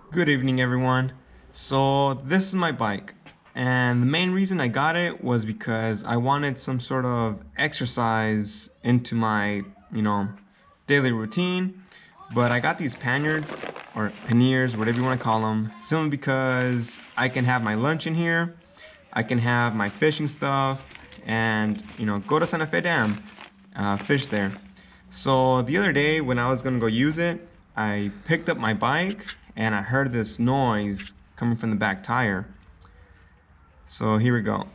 Good evening, everyone. So this is my bike, and the main reason I got it was because I wanted some sort of exercise into my, daily routine. But I got these panniers or panniers, whatever you want to call them, simply because I can have my lunch in here, I can have my fishing stuff, and go to Santa Fe Dam, fish there. So the other day when I was gonna go use it, I picked up my bike and I heard this noise coming from the back tire. So here we go.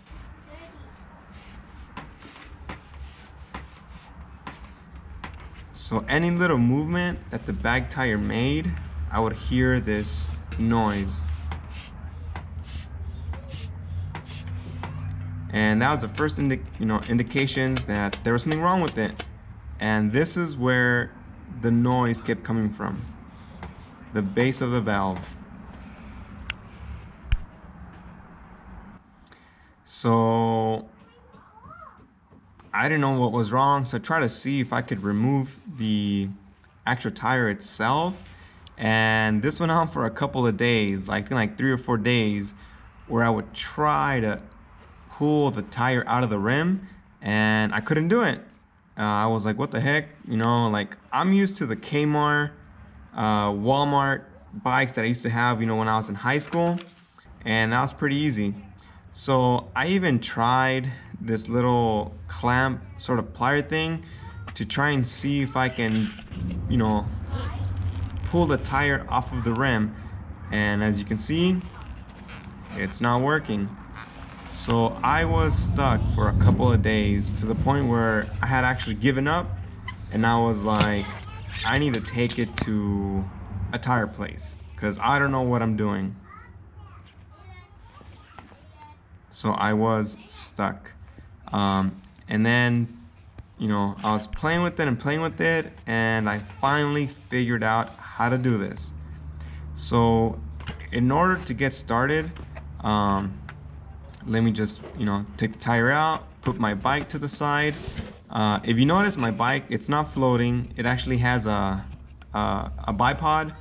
So any little movement that the back tire made, I would hear this noise. And that was the first indications that there was something wrong with it. And this is where the noise kept coming from. The base of the valve. So I didn't know what was wrong, so I tried to see if I could remove the actual tire itself. And this went on for a couple of days, I think like 3 or 4 days, where I would try to pull the tire out of the rim and I couldn't do it. I was like, what the heck? Like I'm used to the Kmart, Walmart bikes that I used to have, when I was in high school, and that was pretty easy. So I even tried this little clamp sort of plier thing to try and see if I can, pull the tire off of the rim. And as you can see, it's not working. So I was stuck for a couple of days to the point where I had actually given up, and I was like, I need to take it to a tire place because I don't know what I'm doing. So I was stuck. And then, I was playing with it, and I finally figured out how to do this. So in order to get started, let me just, take the tire out, put my bike to the side. If you notice, my bike, it's not floating. It actually has a bipod,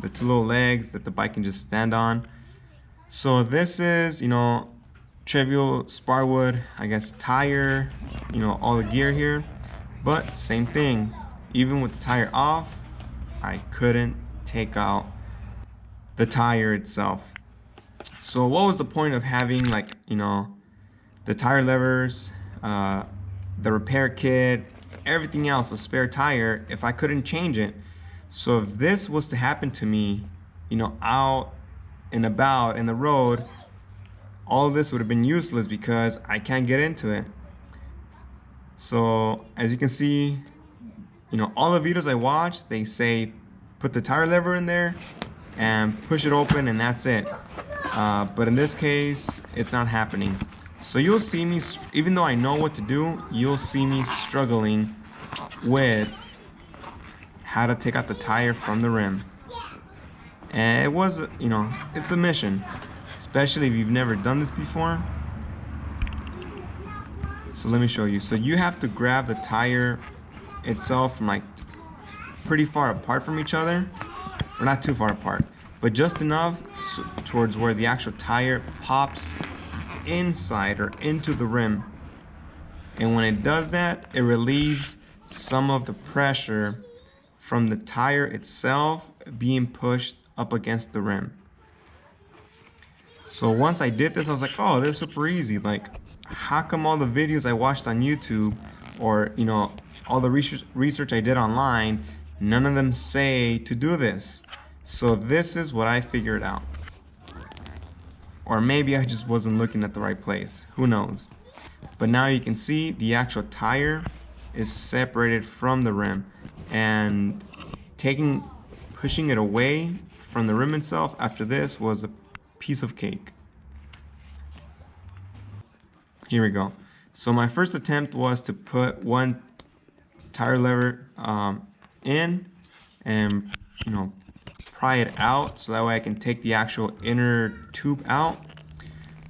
the 2 little legs that the bike can just stand on. So this is, trivial Sparwood, I guess, tire, all the gear here. But same thing, even with the tire off, I couldn't take out the tire itself. So what was the point of having, like, the tire levers, the repair kit, everything else, a spare tire, if I couldn't change it? So if this was to happen to me, out and about in the road, all of this would have been useless because I can't get into it. So as you can see, all the videos I watch, they say put the tire lever in there and push it open, and that's it. But in this case, it's not happening. So you'll see me, even though I know what to do, you'll see me struggling with how to take out the tire from the rim. And it was, it's a mission, especially if you've never done this before. So let me show you. So you have to grab the tire itself from like pretty far apart from each other, or not too far apart, but just enough towards where the actual tire pops inside or into the rim. And when it does that, it relieves some of the pressure from the tire itself being pushed up against the rim. So once I did this, I was like, oh, this is super easy. Like, how come all the videos I watched on YouTube, or all the research I did online, none of them say to do this? So this is what I figured out. Or maybe I just wasn't looking at the right place, who knows. But now you can see the actual tire is separated from the rim, and pushing it away from the rim itself after this was a piece of cake. Here we go. So my first attempt was to put one tire lever in and pry it out, so that way I can take the actual inner tube out.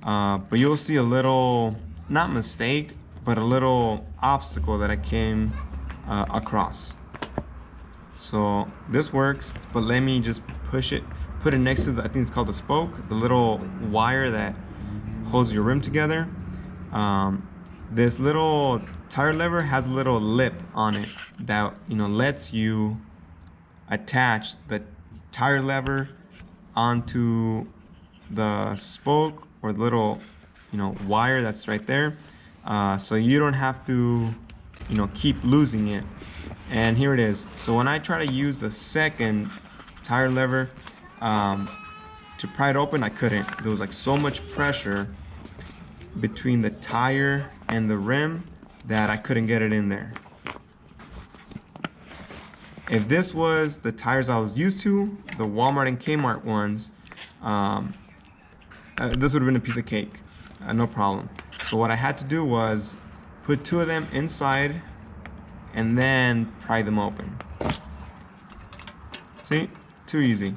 But you'll see a little, not mistake, but a little obstacle that I came across. So this works, but let me just put it next to the, I think it's called the spoke, the little wire that holds your rim together. This little tire lever has a little lip on it that, you know, lets you attach the tire lever onto the spoke or the little, you know, wire that's right there, so you don't have to, you know, keep losing it. And here it is. So when I try to use the second tire lever to pry it open, I couldn't. There was like so much pressure between the tire and the rim that I couldn't get it in there. If this was the tires I was used to, the Walmart and Kmart ones, this would have been a piece of cake, no problem. So what I had to do was put 2 of them inside and then pry them open. See, too easy.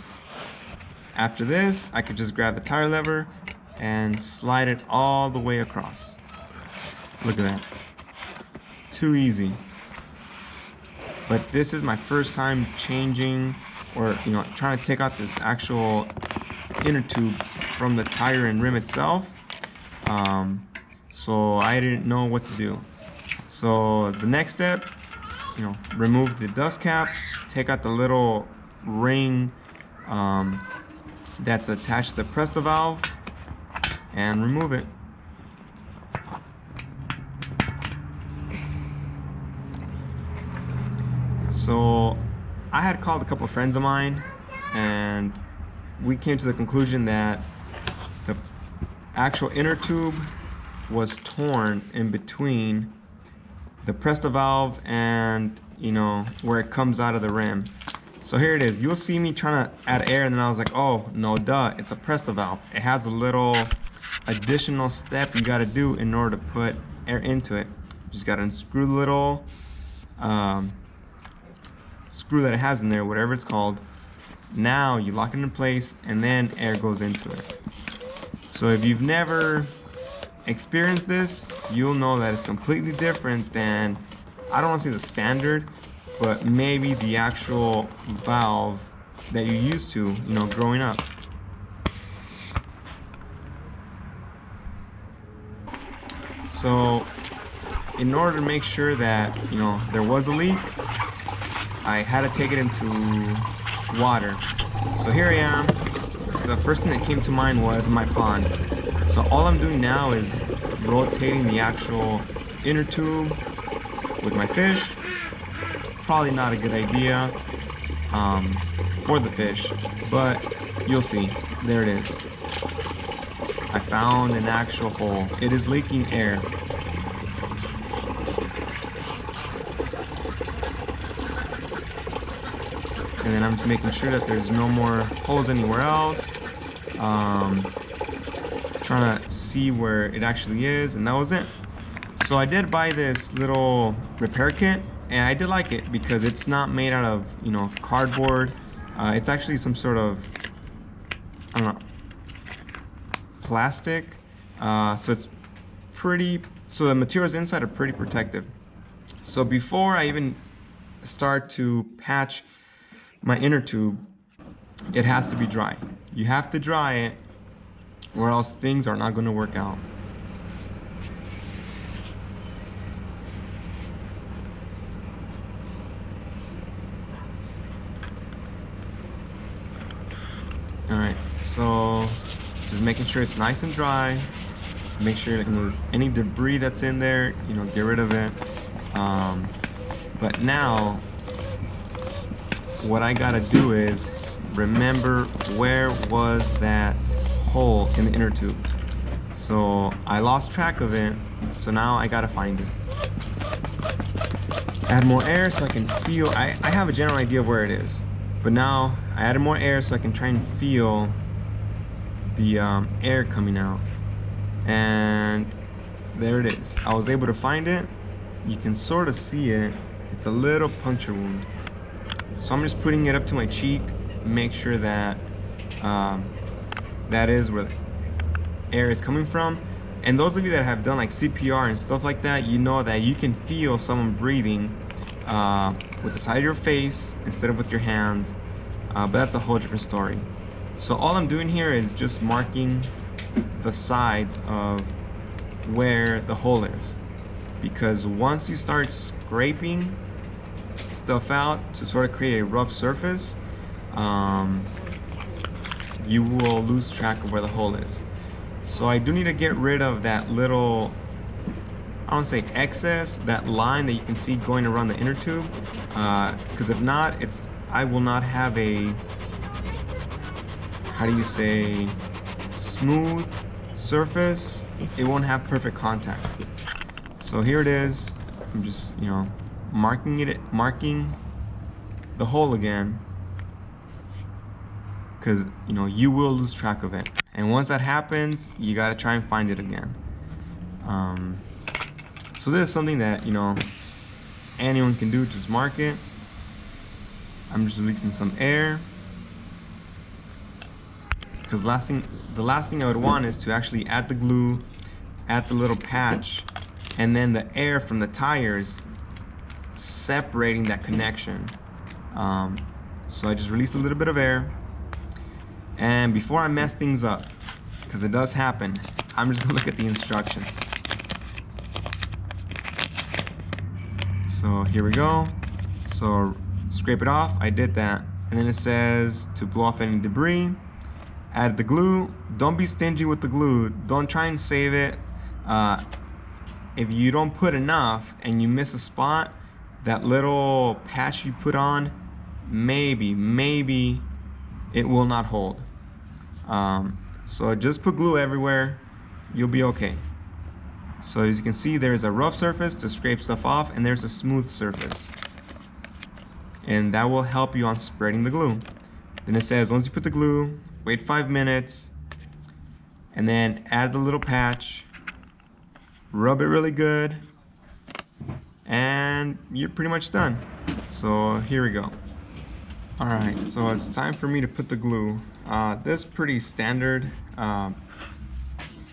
After this, I could just grab the tire lever and slide it all the way across. Look at that. Too easy. But this is my first time changing, or, you know, trying to take out this actual inner tube from the tire and rim itself. So I didn't know what to do. So the next step, you know, remove the dust cap, take out the little ring that's attached to the Presto valve, and remove it. So I had called a couple of friends of mine, and we came to the conclusion that the actual inner tube was torn in between the Presto valve and, you know, where it comes out of the rim. So here it is. You'll see me trying to add air, and then I was like, oh no, duh, it's a Presto valve. It has a little additional step you got to do in order to put air into it. You just got to unscrew the little screw that it has in there, whatever it's called. Now you lock it in place, and then air goes into it. So if you've never experienced this, you'll know that it's completely different than, I don't want to say the standard, but maybe the actual valve that you're used to, you know, growing up. So in order to make sure that, you know, there was a leak, I had to take it into water. So here I am. The first thing that came to mind was my pond. So all I'm doing now is rotating the actual inner tube with my fish. Probably not a good idea for the fish, but you'll see. There it is. I found an actual hole. It is leaking air. And then I'm just making sure that there's no more holes anywhere else. Trying to see where it actually is, and that was it. So I did buy this little repair kit, and I did like it because it's not made out of, you know, cardboard. It's actually some sort of, I don't know, plastic. So it's pretty, so the materials inside are pretty protective. So before I even start to patch my inner tube, it has to be dry. You have to dry it, or else things are not going to work out. Alright, so just making sure it's nice and dry. Make sure that any debris that's in there, you know, get rid of it. But now what I gotta do is remember where was that hole in the inner tube. So I lost track of it, so now I gotta find it. Add more air so I can feel, I have a general idea of where it is, but now I added more air so I can try and feel the air coming out. And there it is. I was able to find it. You can sort of see it. It's a little puncture wound. So I'm just putting it up to my cheek, make sure that that is where the air is coming from. And those of you that have done like CPR and stuff like that, you know that you can feel someone breathing with the side of your face instead of with your hands. but that's a whole different story. So all I'm doing here is just marking the sides of where the hole is, because once you start scraping stuff out to sort of create a rough surface, you will lose track of where the hole is. So I do need to get rid of that little, I don't say excess, that line that you can see going around the inner tube, because if not, I will not have a, how do you say, smooth surface. It won't have perfect contact. So here it is. I'm just, marking the hole again, because you will lose track of it, and once that happens, you got to try and find it again. So this is something that anyone can do. Just mark it. I'm just releasing some air, because the last thing I would want is to actually add the glue at the little patch, and then the air from the tires separating that connection. So I just released a little bit of air, and before I mess things up, because it does happen, I'm just gonna look at the instructions. So here we go. So scrape it off. I did that, and then it says to blow off any debris. Add the glue. Don't be stingy with the glue. Don't try and save it. If you don't put enough and you miss a spot, that little patch you put on, maybe it will not hold. So just put glue everywhere. You'll be okay. So as you can see, there's a rough surface to scrape stuff off, and there's a smooth surface, and that will help you on spreading the glue. Then it says once you put the glue, wait 5 minutes, and then add the little patch, rub it really good, and you're pretty much done. So here we go. Alright, so it's time for me to put the glue. This is pretty standard. When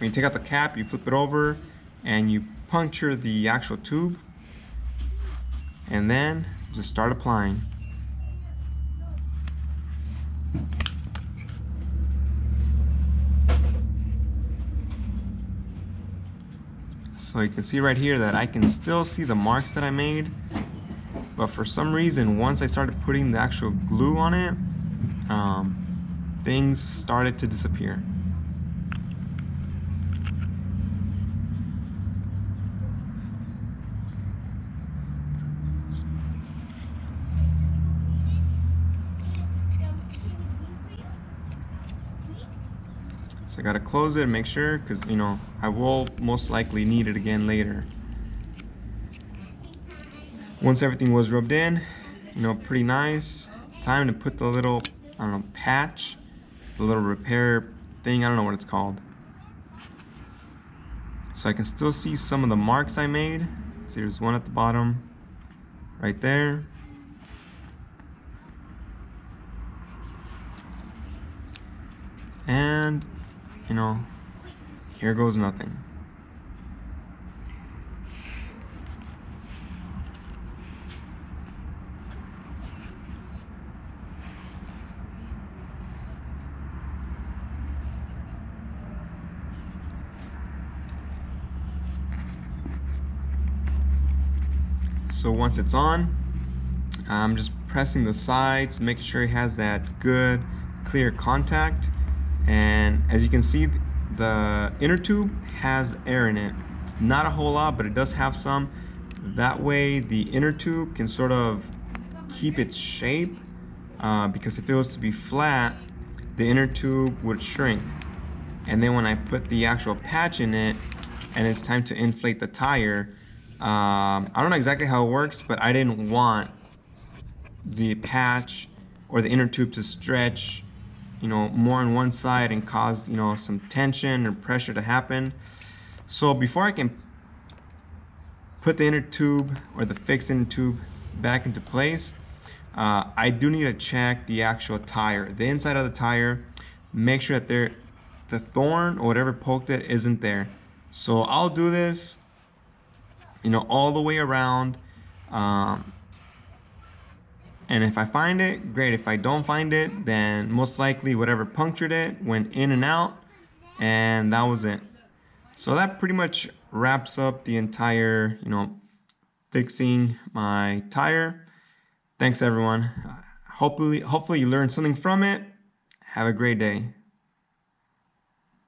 you take out the cap, you flip it over and you puncture the actual tube, and then just start applying. So you can see right here that I can still see the marks that I made, but for some reason, once I started putting the actual glue on it, things started to disappear. So I gotta close it and make sure, because I will most likely need it again later. Once everything was rubbed in, pretty nice. Time to put the little, patch, the little repair thing, I don't know what it's called. So I can still see some of the marks I made. See, there's one at the bottom, right there. And here goes nothing. So once it's on, I'm just pressing the sides, making sure it has that good, clear contact. And as you can see, the inner tube has air in it. Not a whole lot, but it does have some. That way the inner tube can sort of keep its shape, because if it was to be flat, the inner tube would shrink. And then when I put the actual patch in it and it's time to inflate the tire, I don't know exactly how it works, but I didn't want the patch or the inner tube to stretch more on one side and cause some tension or pressure to happen. So before I can put the inner tube or the fixed inner tube back into place, I do need to check the actual tire, the inside of the tire, make sure that the thorn or whatever poked it isn't there. So I'll do this all the way around, and And if I find it, great. If I don't find it, then most likely whatever punctured it went in and out, and that was it. So that pretty much wraps up the entire, fixing my tire. Thanks everyone. Hopefully you learned something from it. Have a great day.